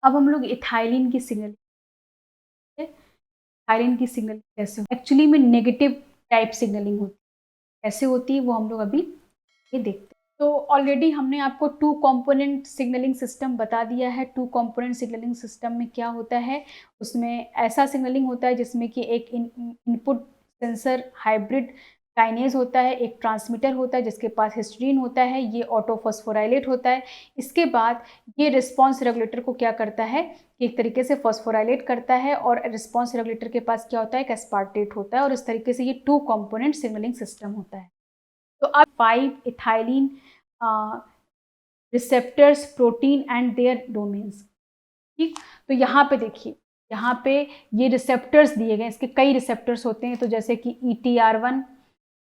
अब हम लोग इथाइलिन की सिग्नलिंग, इथाइलिन की सिग्नलिंग कैसे हो, एक्चुअली में नेगेटिव टाइप सिग्नलिंग होती है, कैसे होती है वो हम लोग अभी ये देखते हैं। तो ऑलरेडी हमने आपको 2 कंपोनेंट सिग्नलिंग सिस्टम बता दिया है। 2 कंपोनेंट सिग्नलिंग सिस्टम में क्या होता है, उसमें ऐसा सिग्नलिंग होता है जिसमें कि एक इनपुट सेंसर हाइब्रिड काइनेज होता है, एक ट्रांसमीटर होता है जिसके पास हिस्टीडीन होता है, ये ऑटोफॉस्फोराइलेट होता है। इसके बाद ये रिस्पांस रेगुलेटर को क्या करता है कि एक तरीके से फॉस्फोराइलेट करता है, और रिस्पांस रेगुलेटर के पास क्या होता है, एक एस्पार्टेट होता है, और इस तरीके से ये 2 कंपोनेंट सिग्नलिंग सिस्टम होता है। तो अब 5 ethylene receptors, protein and their domains, ठीक। तो यहाँ पे देखिए, यहाँ पे ये रिसेप्टर्स दिए गए, इसके कई रिसेप्टर्स होते हैं। तो जैसे कि ETR1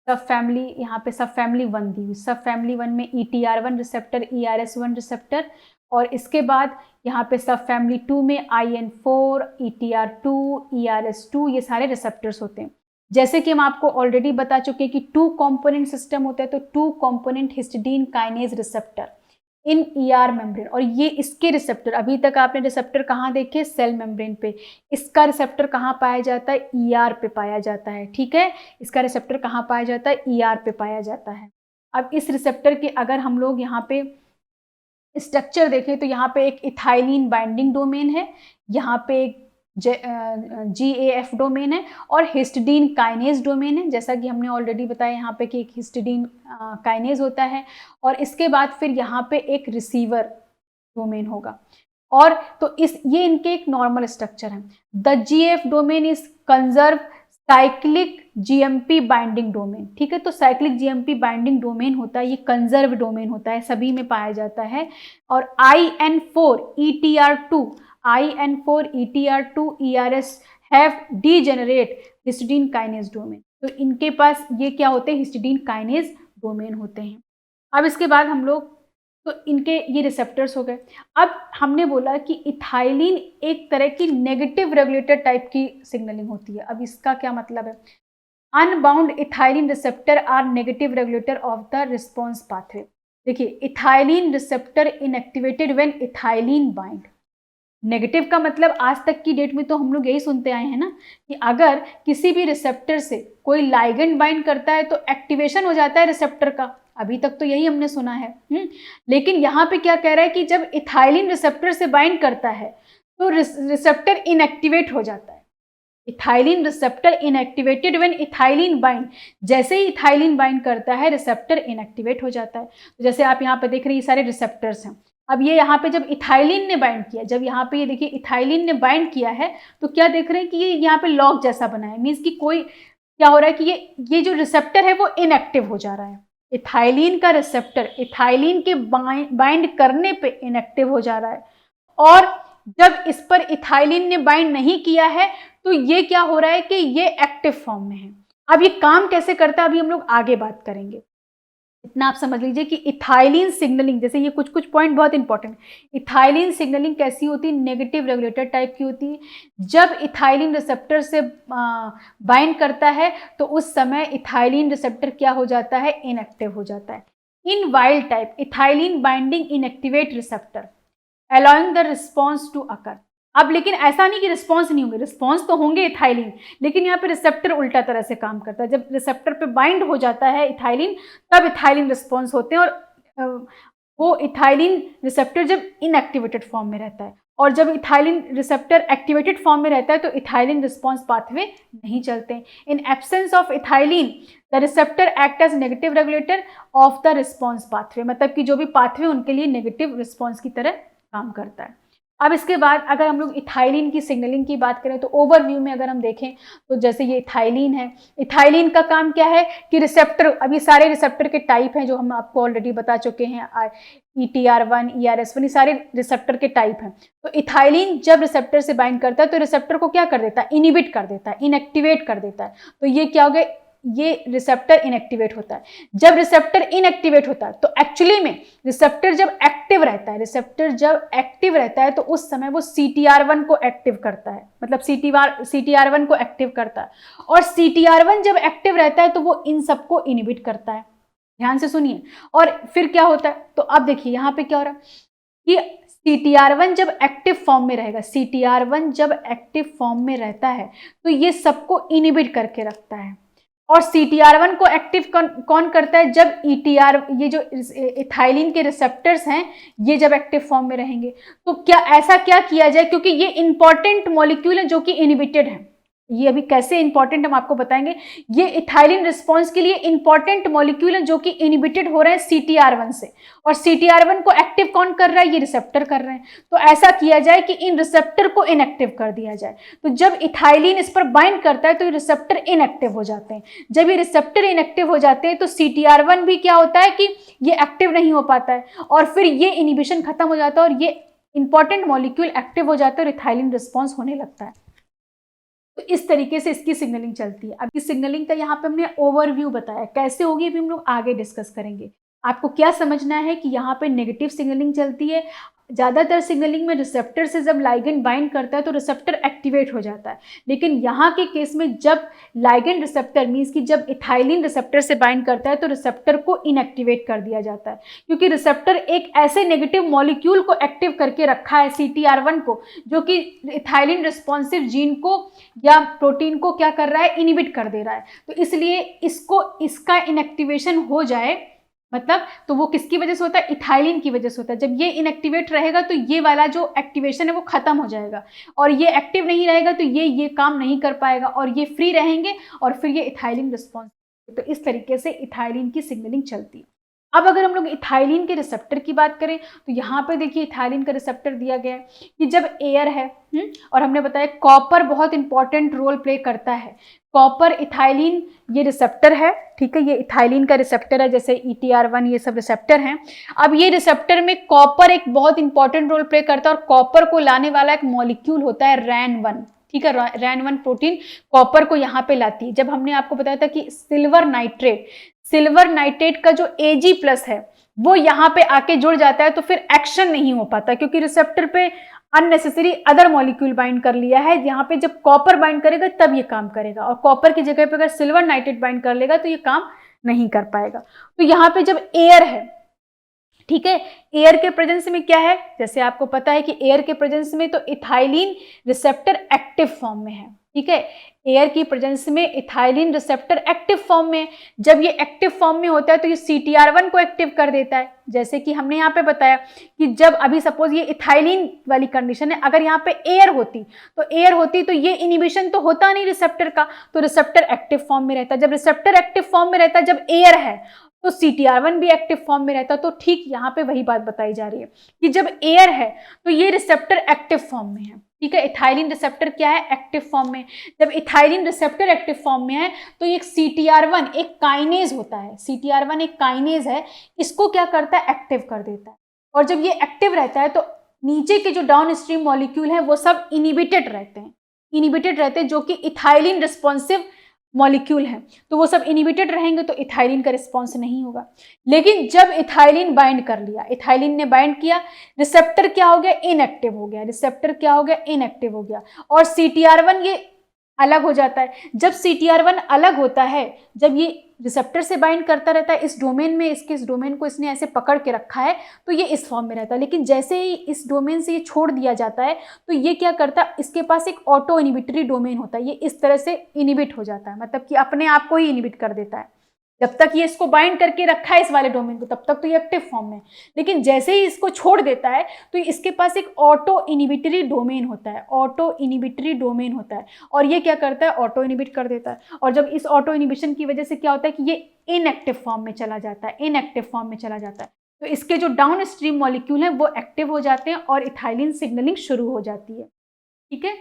सब फैमिली, यहाँ पे सब फैमिली 1 दी हुई, सब फैमिली 1 में ETR1 रिसेप्टर, ERS1 रिसेप्टर, और इसके बाद यहाँ पे सब फैमिली 2 में IN4, ETR2, ERS2, ये सारे रिसेप्टर्स होते हैं। जैसे कि हम आपको ऑलरेडी बता चुके हैं कि 2 कंपोनेंट सिस्टम होता है, तो 2 component histidine kinase receptor in ER membrane, और ये इसके रिसेप्टर, अभी तक आपने रिसेप्टर कहाँ देखे, सेल मेम्ब्रेन पे, इसका रिसेप्टर कहाँ पाया जाता है, ER पे पाया जाता है, ठीक है। इसका रिसेप्टर कहाँ पाया जाता है, ER पे पाया जाता है। अब इस रिसेप्टर के अगर हम लोग यहाँ पे स्ट्रक्चर देखें तो यहाँ पे एक इथाइलिन बाइंडिंग डोमेन है, यहाँ पे एक GAF डोमेन है, और हिस्टिडीन काइनेज डोमेन है, जैसा कि हमने ऑलरेडी बताया यहाँ पे कि एक हिस्टिडीन काइनेज होता है, और इसके बाद फिर यहाँ पे एक रिसीवर डोमेन होगा। और तो ये इनके एक नॉर्मल स्ट्रक्चर है। The GAF domain is conserve cyclic GMP binding domain, ठीक है। तो साइक्लिक GMP बाइंडिंग डोमेन होता है, ये कंजर्व डोमेन होता है, सभी में पाया जाता है। और IN4 ETR2 ERS have degenerate histidine kinase domain. तो इनके पास ये क्या होते हैं, हिस्टिडीन काइनेज डोमेन होते हैं। अब इसके बाद हम लोग, तो इनके ये रिसेप्टर्स हो गए। अब हमने बोला कि इथाइलिन एक तरह की नेगेटिव रेगुलेटर टाइप की सिग्नलिंग होती है। अब इसका क्या मतलब है, unbound ethylene receptor are negative regulator of the response pathway. देखिए, ethylene receptor inactivated when ethylene bind. Negative का मतलब आज तक की डेट में तो हम लोग यही सुनते आए हैं ना, कि अगर किसी भी रिसेप्टर से कोई लाइगेंड बाइंड करता है तो एक्टिवेशन हो जाता है रिसेप्टर का, अभी तक तो यही हमने सुना है। लेकिन यहाँ पे क्या कह रहा है कि जब इथाइलिन रिसेप्टर से बाइंड करता है तो रिसेप्टर इनएक्टिवेट हो जाता है। Ethylene receptor inactivated when ethylene bind, जैसे ही इथाइलिन बाइंड करता है रिसेप्टर इनएक्टिवेट हो जाता है। तो जैसे आप यहाँ पे देख रहे हैं, ये सारे रिसेप्टर्स हैं। अब ये यहाँ पे जब इथाइलिन ने बाइंड किया, जब यहाँ पे ये देखिए इथाइलिन ने बाइंड किया है, तो क्या देख रहे हैं कि ये यहाँ पे लॉक जैसा बना है, मीन्स कि कोई क्या हो रहा है कि ये जो रिसेप्टर है वो इनएक्टिव हो जा रहा है। इथाइलिन का रिसेप्टर इथाइलिन के बाइंड करने पे इनएक्टिव हो जा रहा है, और जब इस पर इथाइलिन ने बाइंड नहीं किया है तो ये क्या हो रहा है कि ये एक्टिव फॉर्म में है। अब ये काम कैसे करता है अभी हम लोग आगे बात करेंगे। इतना आप समझ लीजिए कि इथाइलिन सिग्नलिंग, जैसे ये कुछ कुछ पॉइंट बहुत इंपॉर्टेंट, इथाइलिन सिग्नलिंग कैसी होती है, नेगेटिव रेगुलेटर टाइप की होती है। जब इथाइलिन रिसेप्टर से बाइंड करता है तो उस समय इथाइलिन रिसेप्टर क्या हो जाता है, इनएक्टिव हो जाता है। In wild type ethylene binding inactivate receptor allowing the response to occur. अब लेकिन ऐसा नहीं कि रिस्पॉन्स नहीं होंगे, रिस्पॉन्स तो होंगे इथाइलिन, लेकिन यहाँ पे रिसेप्टर उल्टा तरह से काम करता है। जब रिसेप्टर पे बाइंड हो जाता है इथाइलिन, तब इथाइलिन रिस्पॉन्स होते हैं, और वो इथाइलिन रिसेप्टर जब इनएक्टिवेटेड फॉर्म में रहता है, और जब इथाइलिन रिसेप्टर एक्टिवेटेड फॉर्म में रहता है तो इथाइलिन रिस्पॉन्स पाथवे नहीं चलते। In absence of ethylene the receptor act as negative regulator of the response pathway, मतलब कि जो भी पाथवे उनके लिए नेगेटिव रिस्पॉन्स की तरह काम करता है। अब इसके बाद अगर हम लोग इथाइलिन की सिग्नलिंग की बात करें तो ओवरव्यू में अगर हम देखें तो जैसे ये इथाइलिन है, इथाइलिन का काम क्या है कि रिसेप्टर, अभी सारे रिसेप्टर के टाइप हैं जो हम आपको ऑलरेडी बता चुके हैं, ETR1 ERS1, ये सारे रिसेप्टर के टाइप हैं। तो इथाइलिन जब रिसेप्टर से बाइंड करता है तो रिसेप्टर को क्या कर देता है, इनहिबिट कर देता है, इनएक्टिवेट कर देता है। तो ये क्या हो गया, ये रिसेप्टर इनएक्टिवेट होता है। जब रिसेप्टर इनएक्टिवेट होता है तो एक्चुअली में रिसेप्टर जब एक्टिव रहता है, रिसेप्टर जब एक्टिव रहता है तो उस समय वो CTR1 को एक्टिव करता है, मतलब CTR1 को एक्टिव करता है, और CTR1 जब एक्टिव रहता है तो वो इन सबको इनहिबिट करता है। ध्यान से सुनिए। और फिर क्या होता है, तो अब देखिए यहाँ पे क्या हो रहा है कि CTR1 जब एक्टिव फॉर्म में रहेगा, CTR1 जब एक्टिव फॉर्म में रहता है तो ये सबको इनिबिट करके रखता है। और CTR1 को एक्टिव कौन करता है? जब ETR, ये जो इथाइलिन के रिसेप्टर्स हैं, ये जब एक्टिव फॉर्म में रहेंगे। तो क्या ऐसा क्या किया जाए, क्योंकि ये इंपॉर्टेंट मॉलिक्यूल है जो कि इनिबिटेड है। ये अभी कैसे इंपॉर्टेंट हम आपको बताएंगे। ये इथाइलिन रिस्पॉन्स के लिए इंपॉर्टेंट मॉलिक्यूल है जो कि इनिबिटेड हो रहे हैं CTR1 से, और CTR1 को एक्टिव कौन कर रहा है? ये रिसेप्टर कर रहे हैं। तो ऐसा किया जाए कि इन रिसेप्टर को इनएक्टिव कर दिया जाए। तो जब इथाइलिन इस पर बाइंड करता है तो ये रिसेप्टर इनएक्टिव हो जाते हैं। जब ये रिसेप्टर इनएक्टिव हो जाते हैं तो CTR1 भी क्या होता है कि ये एक्टिव नहीं हो पाता है, और फिर ये इनिबिशन खत्म हो जाता है और ये इंपॉर्टेंट मॉलिक्यूल एक्टिव हो जाता है और इथाइलिन रिस्पॉन्स होने लगता है। तो इस तरीके से इसकी सिग्नलिंग चलती है। अब इस सिग्नलिंग का यहाँ पे हमने ओवरव्यू बताया, कैसे होगी अभी हम लोग आगे डिस्कस करेंगे। आपको क्या समझना है कि यहाँ पे नेगेटिव सिग्नलिंग चलती है। ज़्यादातर सिग्नलिंग में रिसेप्टर से जब लाइगेंड बाइंड करता है तो रिसेप्टर एक्टिवेट हो जाता है, लेकिन यहाँ के केस में जब लाइगेंड रिसेप्टर मीन्स कि जब इथाइलिन रिसेप्टर से बाइंड करता है तो रिसेप्टर को इनएक्टिवेट कर दिया जाता है, क्योंकि रिसेप्टर एक ऐसे नेगेटिव मॉलिक्यूल को एक्टिव करके रखा है CTR1 को, जो कि इथाइलिन रिस्पॉन्सिव जीन को या प्रोटीन को क्या कर रहा है? इनिबिट कर दे रहा है। तो इसलिए इसका इनएक्टिवेशन हो जाए, मतलब तो वो किसकी वजह से होता है? इथाइलिन की वजह से होता है। जब ये इनएक्टिवेट रहेगा तो ये वाला जो एक्टिवेशन है वो खत्म हो जाएगा, और ये एक्टिव नहीं रहेगा तो ये काम नहीं कर पाएगा, और ये फ्री रहेंगे और फिर ये इथाइलिन रिस्पॉन्स। तो इस तरीके से इथाइलिन की सिग्नलिंग चलती है। अब अगर हम लोग इथाइलिन के रिसेप्टर की बात करें तो यहाँ पे देखिए इथाइलिन का रिसेप्टर दिया गया है कि जब एयर है और हमने बताया कॉपर बहुत इंपॉर्टेंट रोल प्ले करता है। कॉपर, इथाइलिन ये रिसेप्टर है, ठीक है, ये इथाइलिन का रिसेप्टर है, जैसे ETR1 ये सब रिसेप्टर हैं। अब ये रिसेप्टर में कॉपर एक बहुत इंपॉर्टेंट रोल प्ले करता है, और कॉपर को लाने वाला एक मॉलिक्यूल होता है RAN1, ठीक है। RAN1 प्रोटीन कॉपर को यहाँ पे लाती है। जब हमने आपको बताया था कि सिल्वर नाइट्रेट का जो Ag+ है वो यहाँ पे आके जुड़ जाता है, तो फिर एक्शन नहीं हो पाता, क्योंकि रिसेप्टर पे अननेसेसरी अदर मॉलिक्यूल बाइंड कर लिया है। यहाँ पे जब कॉपर बाइंड करेगा तब ये काम करेगा, और कॉपर की जगह पे अगर सिल्वर नाइट्रेट बाइंड कर लेगा तो ये काम नहीं कर पाएगा। तो यहाँ पे जब एयर है, ठीक है, एयर के प्रेजेंस में क्या है? जैसे आपको पता है कि एयर के प्रेजेंस में तो इथाइलिन रिसेप्टर एक्टिव फॉर्म में है, ठीक है। एयर की प्रेजेंस में इथाइलिन रिसेप्टर एक्टिव फॉर्म में, जब ये एक्टिव फॉर्म में होता है तो ये CTR1 को एक्टिव कर देता है। जैसे कि हमने यहाँ पे बताया कि जब अभी सपोज ये इथाइलिन वाली कंडीशन है, अगर यहाँ पे एयर होती तो ये इनिबिशन तो होता नहीं रिसेप्टर का, तो रिसेप्टर एक्टिव फॉर्म में रहता। जब रिसेप्टर एक्टिव फॉर्म में रहता, जब एयर है तो CTR1 भी एक्टिव फॉर्म में रहता। तो ठीक यहाँ पे वही बात बताई जा रही है कि जब एयर है तो ये रिसेप्टर एक्टिव फॉर्म में है, ठीक है। इथाइलिन रिसेप्टर क्या है? एक्टिव फॉर्म में। जब इथाइलिन रिसेप्टर एक्टिव फॉर्म में है तो एक CTR1 एक काइनेज होता है, CTR1 एक काइनेज है, इसको क्या करता है? एक्टिव कर देता है। और जब ये एक्टिव रहता है तो नीचे के जो डाउन स्ट्रीम मॉलिक्यूल है वो सब इनिबिटेड रहते हैं, जो कि इथाइलिन रिस्पॉन्सिव मॉलिक्यूल हैं, तो वो सब इनिबिटेड रहेंगे, तो इथाइलिन का रिस्पॉन्स नहीं होगा। लेकिन जब इथाइलिन बाइंड कर लिया, इथाइलिन ने बाइंड किया, रिसेप्टर क्या हो गया? इनएक्टिव हो गया, और CTR1 ये अलग हो जाता है। जब CTR1 अलग होता है, जब ये रिसेप्टर से बाइंड करता रहता है इस डोमेन में, इस डोमेन को इसने ऐसे पकड़ के रखा है तो ये इस फॉर्म में रहता है। लेकिन जैसे ही इस डोमेन से ये छोड़ दिया जाता है तो ये क्या करता है? इसके पास एक ऑटो इनिबिटरी डोमेन होता है, ये इस तरह से इनिबिट हो जाता है, मतलब कि अपने आप को ही इनिबिट कर देता है। जब तक ये इसको बाइंड करके रखा है इस वाले डोमेन को, तब तक तो ये एक्टिव फॉर्म में, लेकिन जैसे ही इसको छोड़ देता है तो इसके पास एक ऑटो इनिबिटरी डोमेन होता है, और ये क्या करता है? ऑटो इनिबिट कर देता है। और जब इस ऑटो इनिबिशन की वजह से क्या होता है कि ये इनएक्टिव फॉर्म में चला जाता है, तो इसके जो डाउन स्ट्रीम मॉलिक्यूल हैं वो एक्टिव हो जाते हैं और इथाइलिन सिग्नलिंग शुरू हो जाती है, ठीक है।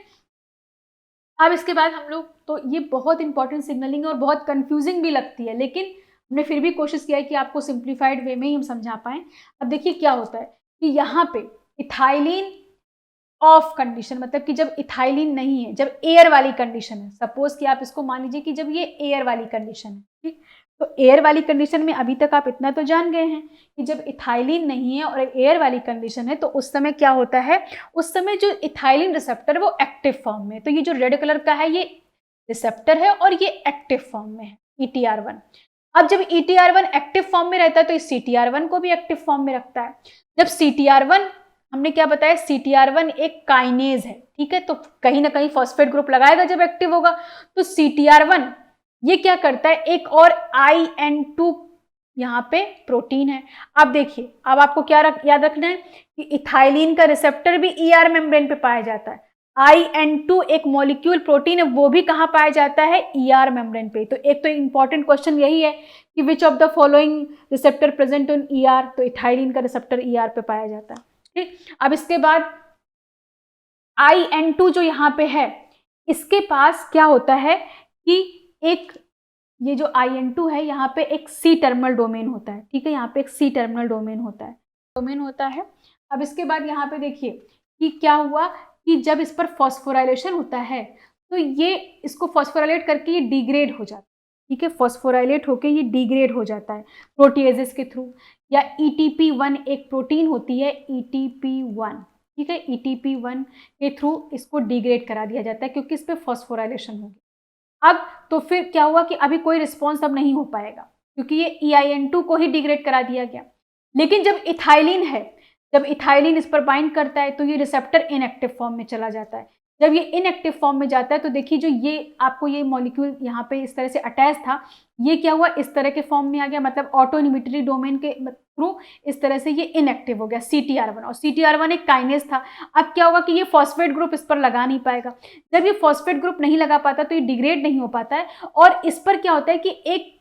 अब इसके बाद हम लोग, तो ये बहुत इंपॉर्टेंट सिग्नलिंग है और बहुत कंफ्यूजिंग भी लगती है, लेकिन हमने फिर भी कोशिश किया है कि आपको सिंप्लीफाइड वे में ही हम समझा पाएँ। अब देखिए क्या होता है कि यहाँ पे इथाइलिन ऑफ कंडीशन, मतलब कि जब इथाइलिन नहीं है, जब एयर वाली कंडीशन है, सपोज कि आप इसको मान लीजिए कि जब ये एयर वाली कंडीशन है, ठीक, तो एयर वाली कंडीशन में अभी तक आप इतना तो जान गए हैं कि जब इथाइलिन नहीं है और एयर वाली कंडीशन है तो उस समय क्या होता है? उस समय जो इथाइलिन रिसेप्टर वो एक्टिव फॉर्म में, तो ये जो रेड कलर का है ये रिसेप्टर है और ये एक्टिव फॉर्म में है, ETR1। अब जब ETR1 एक्टिव फॉर्म में रहता है तो इस CTR1 को भी एक्टिव फॉर्म में रखता है। जब CTR1 हमने क्या बताया, CTR1 एक काइनेज है, ठीक है, तो कहीं ना कहीं फॉस्फेट ग्रुप लगाएगा जब एक्टिव होगा। तो CTR1 ये क्या करता है, एक और IN2 यहाँ पे प्रोटीन है। अब देखिए, अब आपको क्या याद रखना है कि इथाइलिन का रिसेप्टर भी ER मेम्ब्रेन पे पाया जाता है। IN2 एक मॉलिक्यूल प्रोटीन है, वो भी कहाँ पाया जाता है, ER मेम्ब्रेन पे। तो एक तो इंपॉर्टेंट क्वेश्चन यही है कि which of the following receptor present on ER, तो इथाइलिन का रिसेप्टर ER पे पाया जाता है। ठीक, अब इसके बाद IN2 जो यहाँ पे है, इसके पास क्या होता है कि एक ये जो IN2 है, यहाँ पे एक C टर्मिनल डोमेन होता है, ठीक है, यहाँ पे एक C टर्मिनल डोमेन होता है। अब इसके बाद यहाँ पे देखिए कि क्या हुआ कि जब इस पर फॉस्फोराइलेशन होता है तो ये इसको फॉस्फोराइलेट करके ये डिग्रेड हो जाता है, ठीक है, फॉस्फोराइलेट होके ये डिग्रेड हो जाता है प्रोटीएजेस के थ्रू, या ETP1 एक प्रोटीन होती है, ETP1, ठीक है, ETP1 के थ्रू इसको डिग्रेड करा दिया जाता है क्योंकि इस पर फॉस्फोराइलेशन होगी। अब तो फिर क्या हुआ कि अभी कोई रिस्पॉन्स अब नहीं हो पाएगा क्योंकि ये EIN2 को ही डिग्रेड करा दिया गया। लेकिन जब इथाइलिन है, जब इथाइलिन इस पर बाइंड करता है तो ये रिसेप्टर इनएक्टिव फॉर्म में चला जाता है। जब ये इनएक्टिव फॉर्म में जाता है तो देखिए जो ये आपको ये मॉलिक्यूल यहाँ पे इस तरह से अटैच था, ये क्या हुआ, इस तरह के फॉर्म में आ गया, मतलब ऑटो इनहिबिटरी डोमेन के थ्रू इस तरह से ये इनएक्टिव हो गया CTR1, और CTR1 एक काइनेज था। अब क्या होगा कि ये फॉस्फेट ग्रुप इस पर लगा नहीं पाएगा। जब ये फॉस्फेट ग्रुप नहीं लगा पाता तो ये डिग्रेड नहीं हो पाता है, और इस पर क्या होता है कि एक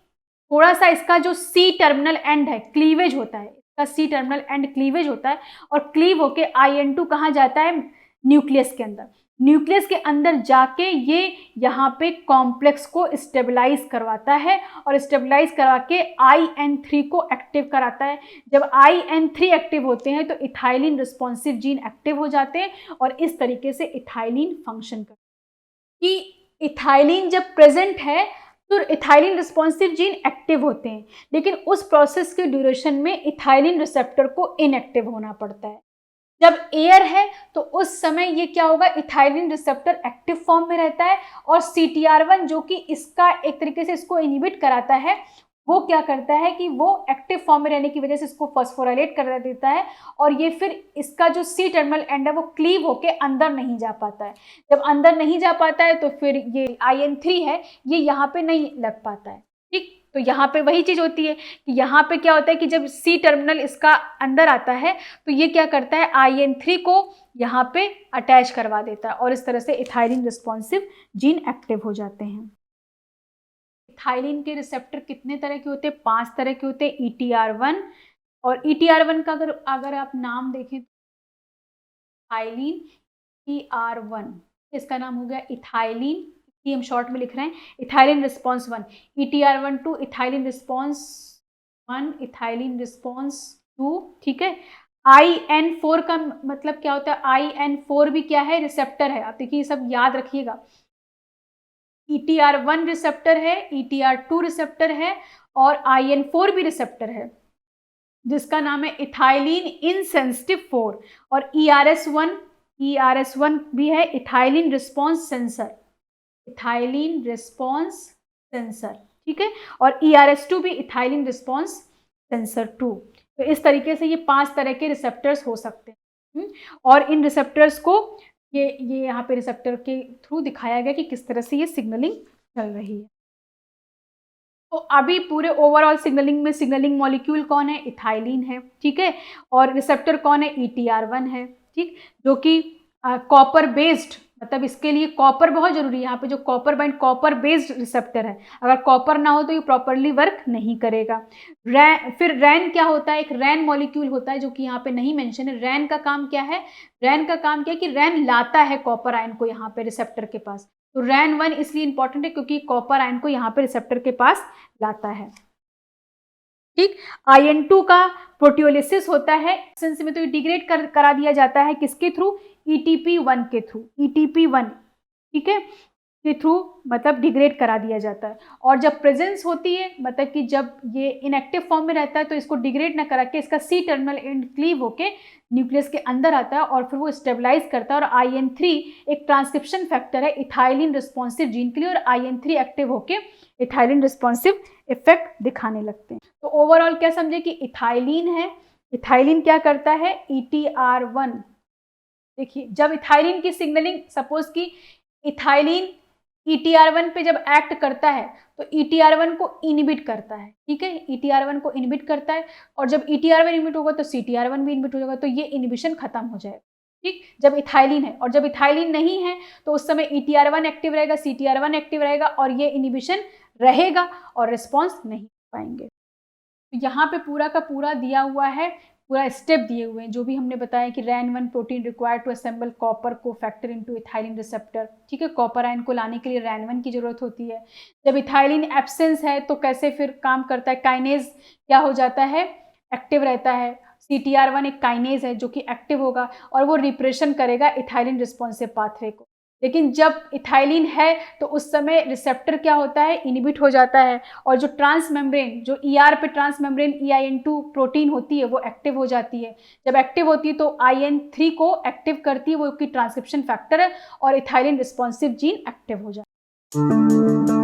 थोड़ा सा इसका जो C टर्मिनल एंड है, क्लीवेज होता है, इसका C टर्मिनल एंड क्लीवेज होता है, और क्लीव होके IN2 कहाँ जाता है, न्यूक्लियस के अंदर। न्यूक्लियस के अंदर जाके ये यहाँ पे कॉम्प्लेक्स को स्टेबलाइज करवाता है, और स्टेबलाइज करवा के IN3 को एक्टिव कराता है। जब IN3 एक्टिव होते हैं तो इथाइलिन रिस्पॉन्सिव जीन एक्टिव हो जाते हैं, और इस तरीके से इथाइलिन फंक्शन करता है। कि इथाइलिन जब प्रेजेंट है तो इथाइलिन रिस्पॉन्सिव जीन एक्टिव होते हैं, लेकिन उस प्रोसेस के ड्यूरेशन में इथाइलिन रिसेप्टर को इनएक्टिव होना पड़ता है। जब एयर है तो उस समय ये क्या होगा, इथाइलिन रिसेप्टर एक्टिव फॉर्म में रहता है, और CTR1 जो कि इसका एक तरीके से इसको इनहिबिट कराता है, वो क्या करता है कि वो एक्टिव फॉर्म में रहने की वजह से इसको फॉस्फोराइलेट कर देता है, और ये फिर इसका जो C टर्मिनल एंड है वो क्लीव होके अंदर नहीं जा पाता है। जब अंदर नहीं जा पाता है तो फिर ये IN3 है, ये यहाँ पे नहीं लग पाता है। ठीक, तो यहाँ पे वही चीज होती है कि यहाँ पे क्या होता है कि जब C टर्मिनल इसका अंदर आता है तो ये क्या करता है, IN3 को यहाँ पे अटैच करवा देता है, और इस तरह से इथाइलिन रिस्पॉन्सिव जीन एक्टिव हो जाते हैं। इथाइलिन के रिसेप्टर कितने तरह के होते हैं, 5 तरह के होते हैं, ETR1, और ETR1 का अगर आप नाम देखें, इथाइलिन ER1, इसका नाम हो गया इथाइलिन, हम शॉर्ट में लिख रहे हैं ethylene response 1, ETR1 ethylene response 1, ethylene response 2, ठीक है। IN4 का मतलब क्या होता है, IN4 भी क्या है, रिसेप्टर है। आप देखिए ये सब याद रखिएगा, ETR1 रिसेप्टर है, ETR2 रिसेप्टर है, और IN4 भी रिसेप्टर है जिसका नाम है इथाइलिन इनसेंसिटिव 4, और ERS1 भी है, ethylene response sensor, ethylene response sensor, ठीक है, और ERS2 भी इथाइलिन रिस्पॉन्स सेंसर 2। तो इस तरीके से ये 5 तरह के रिसेप्टर्स हो सकते हैं, और इन रिसेप्टर्स को ये यहाँ पे रिसेप्टर के थ्रू दिखाया गया कि किस तरह से ये सिग्नलिंग चल रही है। तो अभी पूरे ओवरऑल सिग्नलिंग में सिग्नलिंग मॉलिक्यूल कौन है, इथाइलिन है, ठीक है, और रिसेप्टर कौन है, ETR1 है, ठीक, जो कि कॉपर बेस्ड, मतलब इसके लिए कॉपर बहुत जरूरी है। यहाँ पे जो कॉपर बेस्ड रिसेप्टर है, अगर कॉपर ना हो तो ये प्रॉपरली वर्क नहीं करेगा। फिर रैन क्या होता है, एक रैन मॉलिक्यूल होता है जो कि यहाँ पे नहीं मेंशन है। रैन का काम क्या है, रैन का काम क्या है कि रैन लाता है कॉपर आयन को यहाँ पे रिसेप्टर के पास। तो रैन 1 इसलिए इंपॉर्टेंट है क्योंकि कॉपर आयन को यहाँ पे रिसेप्टर के पास लाता है, ठीक। IN2 का प्रोटियोलिसिस होता है, में तो ये डिग्रेड करा दिया जाता है किसके थ्रू, ETP1 के थ्रू, ETP1, ठीक है, के थ्रू मतलब डिग्रेड करा दिया जाता है। और जब प्रेजेंस होती है, मतलब कि जब ये इनएक्टिव फॉर्म में रहता है तो इसको डिग्रेड ना करा के इसका C टर्मिनल एंड क्लीव होके न्यूक्लियस के अंदर आता है, और फिर वो स्टेबलाइज करता है। और IN3 एक ट्रांसक्रिप्शन फैक्टर है इथाइलिन रिस्पॉन्सिव जीन के लिए, और IN3 एक्टिव होके इथाइलिन रिस्पॉन्सिव इफेक्ट दिखाने लगते हैं। तो ओवरऑल क्या समझे कि इथाइलिन है, इथाइलिन क्या करता है, ETR1। देखिए जब इथाइलिन की सिग्नलिंग, सपोज कि इथाइलिन ETR1 पे जब एक्ट करता है तो ETR1 को इनहिबिट करता है, ठीक है, ETR1 को इनहिबिट करता है, और जब ETR1 इनहिबिट होगा तो CTR1 भी इनहिबिट हो जाएगा, तो ये इनहिबिशन खत्म हो जाएगा, ठीक, जब इथाइलिन है। और जब इथाइलिन नहीं है तो उस समय ETR1 एक्टिव रहेगा, CTR1 एक्टिव रहेगा, और ये इनहिबिशन रहेगा और रिस्पॉन्स नहीं पाएंगे। तो यहाँ पे पूरा का पूरा दिया हुआ है, पूरा स्टेप दिए हुए हैं, जो भी हमने बताया कि RAN1 protein required to assemble copper cofactor into ethylene receptor, ठीक है, कॉपर आयन को लाने के लिए RAN1 की जरूरत होती है। जब इथाइलिन एब्सेंस है तो कैसे फिर काम करता है, काइनेज क्या हो जाता है, एक्टिव रहता है। CTR1 एक काइनेज है जो कि एक्टिव होगा और वो रिप्रेशन करेगा इथाइलिन रिस्पॉन्सिव पाथवे को। लेकिन जब इथाइलिन है तो उस समय रिसेप्टर क्या होता है, इनहिबिट हो जाता है, और जो ट्रांस मेम्ब्रेन, जो ER पे ट्रांस मेम्ब्रेन EIN2 प्रोटीन होती है वो एक्टिव हो जाती है। जब एक्टिव होती है तो IN3 को एक्टिव करती है, वो की ट्रांसक्रिप्शन फैक्टर है, और इथाइलिन रिस्पॉन्सिव जीन एक्टिव हो जाता है।